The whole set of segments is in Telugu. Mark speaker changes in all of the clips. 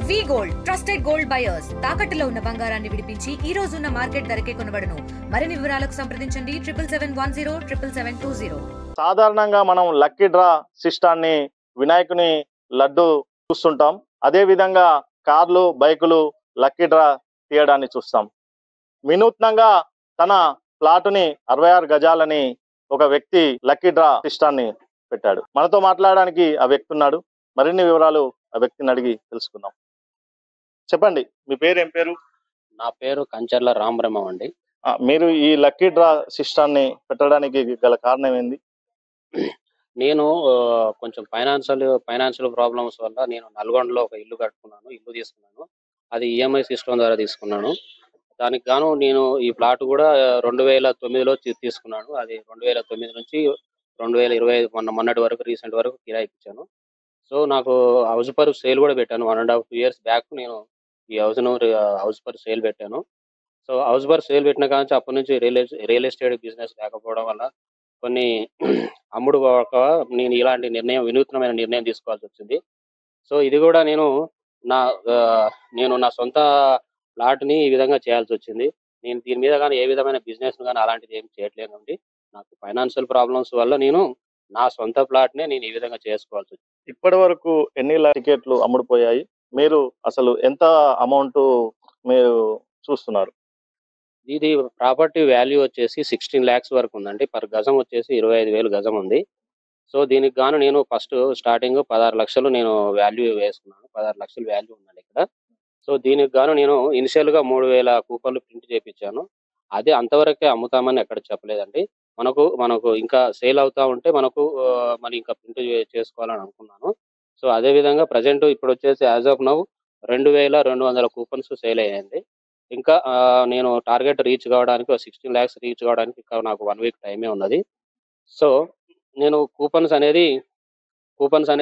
Speaker 1: వి గోల్డ్ ట్రస్టెడ్ గోల్డ్ బయర్స్ తాకట్టులో ఉన్న బంగారాన్ని విడిపించి ఈ రోజు ఉన్న మార్కెట్ ధరకే కొనబడును. మరిన్ని వివరాలకు సంప్రదించండి 77107720.
Speaker 2: సాధారణంగా మనం లక్కీ డ్రా సిస్టాన్ని వినాయకుని లడ్డు చూస్తుంటాం. అదే విధంగా కార్లు, బైకులు లక్కీ డ్రా తీయడాన్ని చూస్తాం. వినూత్నంగా తన ప్లాటుని 66 గజాలని ఒక వ్యక్తి లక్కీ డ్రా సిస్టాన్ని పెట్టాడు. మనతో మాట్లాడడానికి ఆ వ్యక్తి ఉన్నాడు. మరిన్ని వివరాలు ఆ వ్యక్తిని అడిగి తెలుసుకుందాం. చెప్పండి, మీ పేరు ఏం పేరు?
Speaker 3: నా పేరు కంచర్ల రామబ్రహ్మం అండి.
Speaker 2: మీరు ఈ లక్కీ డ్రా సిస్టాన్ని పెట్టడానికి గల కారణం ఏంది?
Speaker 3: నేను కొంచెం ఫైనాన్షియల్ ప్రాబ్లమ్స్ వల్ల నేను నల్గొండలో ఒక ఇల్లు తీసుకున్నాను. అది ఈఎంఐ సిస్టమ్ ద్వారా తీసుకున్నాను. దానికి గాను నేను ఈ ప్లాట్ కూడా 2009లో తీసుకున్నాను. అది 2009 నుంచి 2025 మొన్నటి వరకు రీసెంట్ వరకు కిరాయికి ఇచ్చాను. సో నాకు హౌస్ పర్ సేల్ కూడా పెట్టాను. 1.5-2 years బ్యాక్ నేను ఈ హౌస్ పర్ సేల్ పెట్టాను. సో హౌస్ పర్ సేల్ పెట్టిన కానీ అప్పటి నుంచి రియల్ ఎస్టేట్ బిజినెస్ లేకపోవడం వల్ల కొన్ని అమ్ముడు పోక నేను ఇలాంటి వినూత్నమైన నిర్ణయం తీసుకోవాల్సి వచ్చింది. సో ఇది కూడా నేను నా సొంత ప్లాట్ని ఈ విధంగా చేయాల్సి వచ్చింది. నేను దీని మీద కానీ ఏ విధమైన బిజినెస్ కానీ అలాంటిది ఏం చేయట్లేనండి. నాకు ఫైనాన్షియల్ ప్రాబ్లమ్స్ వల్ల నేను నా సొంత ప్లాట్నే నేను ఈ విధంగా చేసుకోవాల్సి వచ్చింది.
Speaker 2: ఇప్పటి వరకు ఎన్ని టికెట్లు అమ్ముడుపోయాయి? మీరు అసలు ఎంత అమౌంట్ మీరు చూస్తున్నారు?
Speaker 3: ఇది ప్రాపర్టీ వాల్యూ వచ్చేసి 16 lakhs వరకు ఉందండి. పర్ గజం వచ్చేసి 25,000 గజం ఉంది. సో దీనికి గాను నేను ఫస్ట్ స్టార్టింగ్ 16 లక్షలు నేను వాల్యూ వేసుకున్నాను. 16 లక్షలు వాల్యూ ఉందండి ఇక్కడ. సో దీనికి గాను నేను ఇనిషియల్గా 3,000 కూపన్లు ప్రింట్ చేయించాను. అదే అంతవరకే అమ్ముతామని ఎక్కడ చెప్పలేదండి. మనకు ఇంకా సేల్ అవుతా ఉంటే మనం ఇంకా ప్రింట్ చేసుకోవాలని అనుకున్నాను. సో అదే విధంగా ప్రజెంట్ ఇప్పుడు వచ్చేసి as of now 2,200 coupons sale అయ్యాయండి. ఇంకా నేను టార్గెట్ రీచ్ కావడానికి 16 lakhs రీచ్ కావడానికి ఇంకా నాకు 1 week టైమే ఉన్నది. సో నేను కూపన్స్ అనేది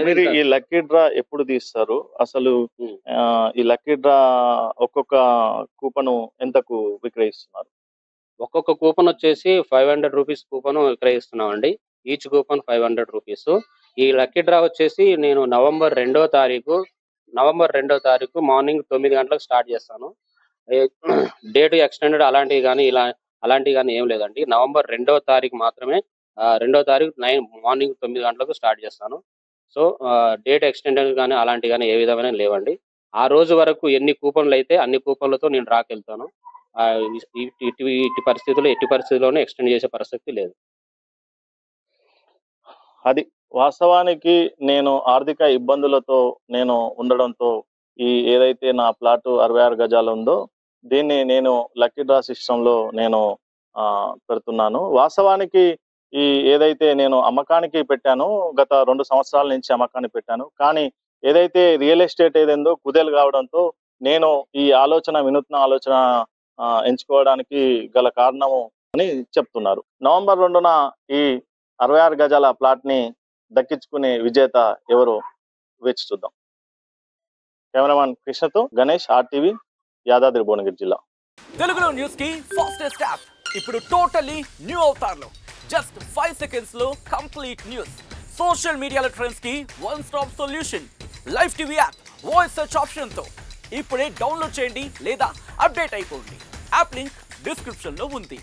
Speaker 2: మీరు ఈ లక్కీ డ్రా ఎప్పుడు తీస్తారు? అసలు ఈ లక్కీ డ్రా ఒక్కొక్క కూపను ఎంతకు విక్రయిస్తున్నారు?
Speaker 3: ఒక్కొక్క కూపన్ వచ్చేసి 500 రూపీస్ కూపన్ విక్రయిస్తున్నామండి. Each coupon 500 rupees. ఈ లక్కీ డ్రా వచ్చేసి నేను నవంబర్ 2వ తారీఖు మార్నింగ్ 9 గంటలకు స్టార్ట్ చేస్తాను. డేట్ ఎక్స్టెండెడ్ అలాంటివి కానీ ఏం లేదండి. నవంబర్ 2వ తారీఖు మాత్రమే 2వ తారీఖు మార్నింగ్ 9 గంటలకు స్టార్ట్ చేస్తాను. సో డేట్ ఎక్స్టెండెడ్ కానీ అలాంటివి కానీ ఏ విధమైన లేవండి. ఆ రోజు వరకు ఎన్ని కూపన్లు అయితే అన్ని కూపన్లతో నేను డ్రాకి వెళ్తాను. ఎట్టి పరిస్థితుల్లోనే ఎక్స్టెండ్ చేసే పరిస్థితి లేదు.
Speaker 2: అది వాస్తవానికి నేను ఆర్థిక ఇబ్బందులతో నేను ఉండడంతో ఏదైతే నా ప్లాట్ 66 గజాలు ఉందో దీన్ని నేను లక్కీ డ్రా సిస్టంలో నేను పెడుతున్నాను. వాస్తవానికి ఏదైతే నేను అమ్మకానికి పెట్టానో గత 2 సంవత్సరాల నుంచి అమ్మకానికి పెట్టాను. కానీ ఏదైతే రియల్ ఎస్టేట్ ఏదైందో కుదేలు కావడంతో నేను ఈ వినూత్న ఆలోచన ఎంచుకోవడానికి గల కారణము అని చెప్తున్నారు. నవంబర్ 2న ఈ 66 గజాల ప్లాట్ ని దక్కించుకునే విజేత ఎవరో వేచి చూద్దాం. కెమెరామాన్ కృష్ణతో గణేష్, RTV, యాదాద్రి భువనగిరి జిల్లా.
Speaker 4: తెలుగులో న్యూస్ కి ఫాస్టెస్ట్ యాప్ ఇప్పుడు టోటల్లీ న్యూ అవతార్లో జస్ట్ 5 seconds లో కంప్లీట్ న్యూస్. సోషల్ మీడియాలో ట్రెండ్స్ కి one stop solution. Live TV app voice search option తో ఇప్పుడే డౌన్లోడ్ చేయండి లేదా అప్డేట్ అయిపోండి. యాప్ లింక్ డిస్క్రిప్షన్ లో ఉంది.